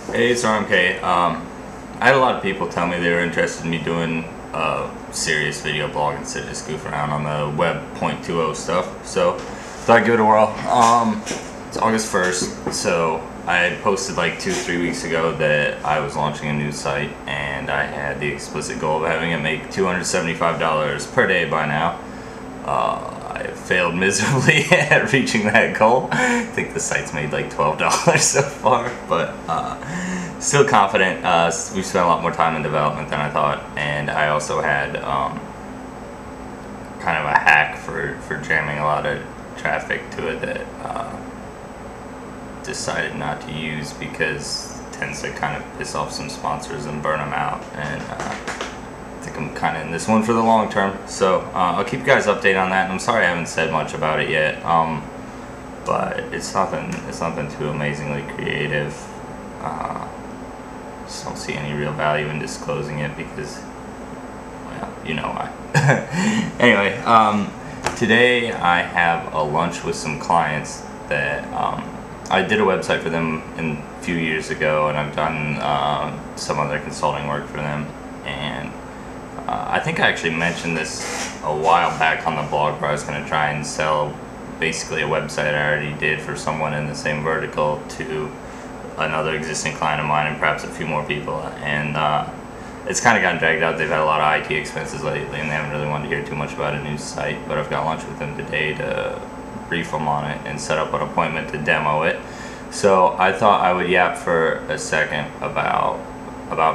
Hey, it's RMK. I had a lot of people tell me they were interested in me doing a serious video blog instead of just goof around on the Web 0.20 stuff. So, thought I'd give it a whirl. It's August 1st, so I had posted like 2-3 weeks ago that I was launching a new site, and I had the explicit goal of having it make $275 per day by now. I failed miserably at reaching that goal. I think the site's made like $12 so far, but still confident. We've spent a lot more time in development than I thought, and I also had kind of a hack for jamming a lot of traffic to it that decided not to use because it tends to kind of piss off some sponsors and burn them out, and I think I'm kind of in this one for the long term. So I'll keep you guys updated on that, and I'm sorry I haven't said much about it yet, but it's nothing too amazingly creative. Just don't see any real value in disclosing it because, well, you know why. Anyway, today I have a lunch with some clients that I did a website for them a few years ago, and I've done some other consulting work for them, and I think I actually mentioned this a while back on the blog where I was going to try and sell basically a website I already did for someone in the same vertical to another existing client of mine and perhaps a few more people, and it's kind of gotten dragged out. They've had a lot of IT expenses lately, and they haven't really wanted to hear too much about a new site, but I've got lunch with them today to brief them on it and set up an appointment to demo it. So I thought I would yap for a second about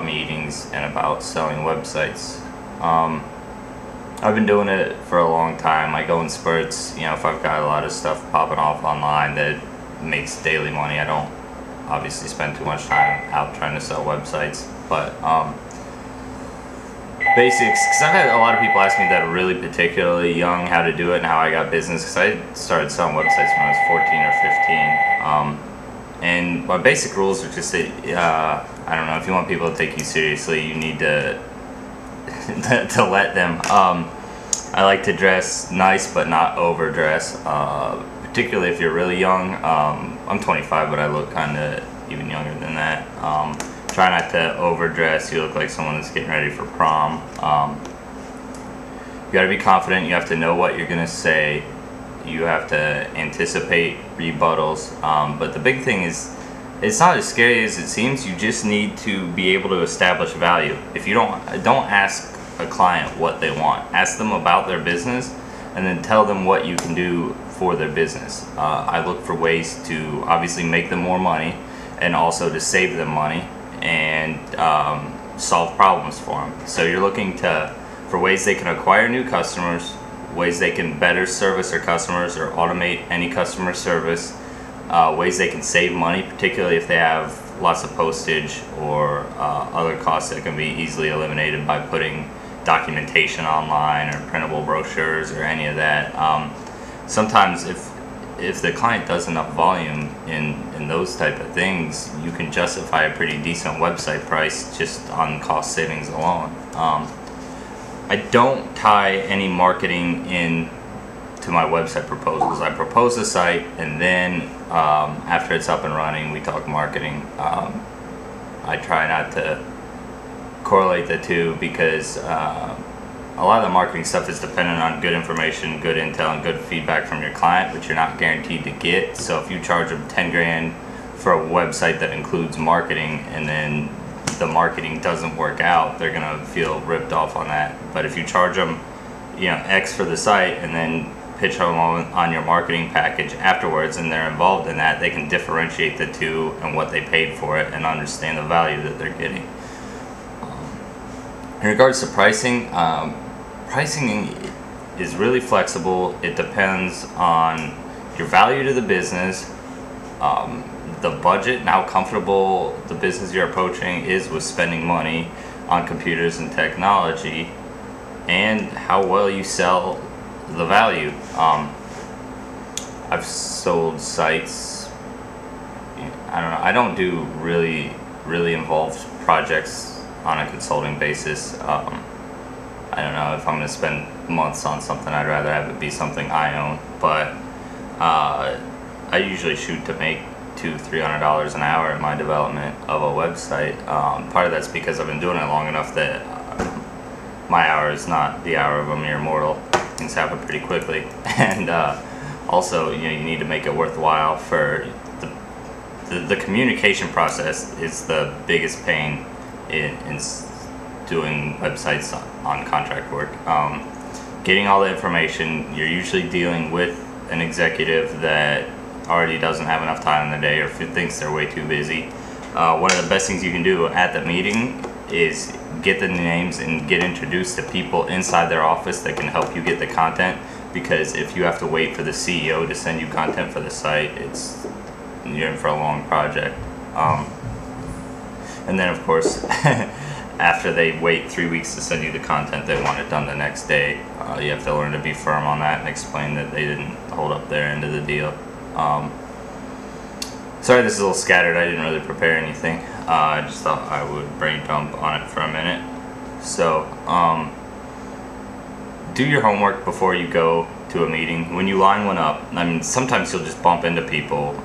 meetings and about selling websites. I've been doing it for a long time. I go in spurts. You know, if I've got a lot of stuff popping off online that makes daily money, I don't obviously spend too much time out trying to sell websites. But basics, because I've had a lot of people ask me that are really particularly young how to do it and how I got business, because I started selling websites when I was 14 or 15. And my basic rules are just that, I don't know, if you want people to take you seriously, you need to to let them. I like to dress nice but not overdress, particularly if you're really young. I'm 25, but I look kind of even younger than that. Try not to overdress. You look like someone that's getting ready for prom. You got to be confident. You have to know what you're going to say. You have to anticipate rebuttals. But the big thing is, it's not as scary as it seems. You just need to be able to establish value. If you don't ask a client what they want. Ask them about their business, and then tell them what you can do for their business. I look for ways to obviously make them more money, and also to save them money and solve problems for them. So you're looking for ways they can acquire new customers, ways they can better service their customers or automate any customer service, ways they can save money, particularly if they have lots of postage or other costs that can be easily eliminated by putting documentation online or printable brochures or any of that. Sometimes if the client does enough volume in those type of things, you can justify a pretty decent website price just on cost savings alone. I don't tie any marketing in to my website proposals. I propose a site, and then after it's up and running, we talk marketing. I try not to correlate the two because a lot of the marketing stuff is dependent on good information, good intel, and good feedback from your client, which you're not guaranteed to get. So if you charge them 10 grand for a website that includes marketing, and then the marketing doesn't work out, they're gonna feel ripped off on that. But if you charge them, you know, X for the site, and then pitch them on your marketing package afterwards, and they're involved in that, they can differentiate the two and what they paid for it and understand the value that they're getting. In regards to pricing, pricing is really flexible. It depends on your value to the business, the budget, and how comfortable the business you're approaching is with spending money on computers and technology, and how well you sell the value. I've sold sites, I don't know, I don't do really involved projects on a consulting basis. I don't know, if I'm going to spend months on something, I'd rather have it be something I own, but I usually shoot to make $200-300 an hour in my development of a website. Part of that's because I've been doing it long enough that my hour is not the hour of a mere mortal. Things happen pretty quickly, and also, you need to make it worthwhile. For the communication process is the biggest pain in doing websites on contract work. Getting all the information, you're usually dealing with an executive that already doesn't have enough time in the day or thinks they're way too busy. One of the best things you can do at the meeting is get the names and get introduced to people inside their office that can help you get the content, because if you have to wait for the CEO to send you content for the site, you're in for a long project. And then of course after they wait 3 weeks to send you the content, they want it done the next day. You have to learn to be firm on that and explain that they didn't hold up their end of the deal. Sorry this is a little scattered, I didn't really prepare anything. I just thought I would brain dump on it for a minute. So, do your homework before you go to a meeting. When you line one up, I mean, sometimes you'll just bump into people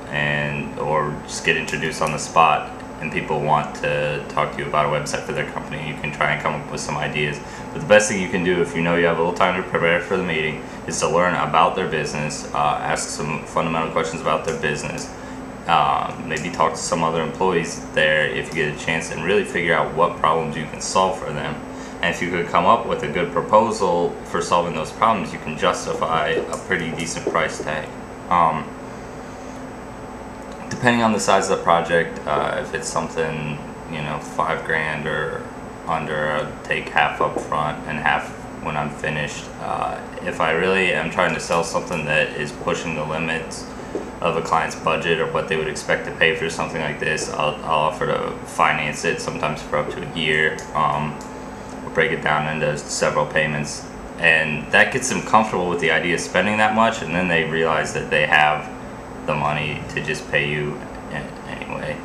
or just get introduced on the spot, and people want to talk to you about a website for their company. You can try and come up with some ideas. But the best thing you can do if you know you have a little time to prepare for the meeting is to learn about their business, ask some fundamental questions about their business, maybe talk to some other employees there if you get a chance, and really figure out what problems you can solve for them. And if you could come up with a good proposal for solving those problems, you can justify a pretty decent price tag. Depending on the size of the project, if it's something, $5,000 or under, I'll take half up front and half when I'm finished. If I really am trying to sell something that is pushing the limits of a client's budget or what they would expect to pay for something like this, I'll offer to finance it, sometimes for up to a year. We'll break it down into several payments, and that gets them comfortable with the idea of spending that much, and then they realize that they have the money to just pay you anyway.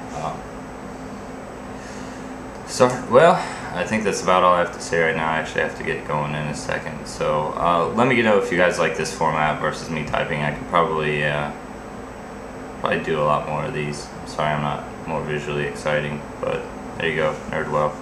Well, I think that's about all I have to say right now. I actually have to get going in a second, so let me know if you guys like this format versus me typing. I could probably do a lot more of these. Sorry I'm not more visually exciting, but there you go, NerdWealth.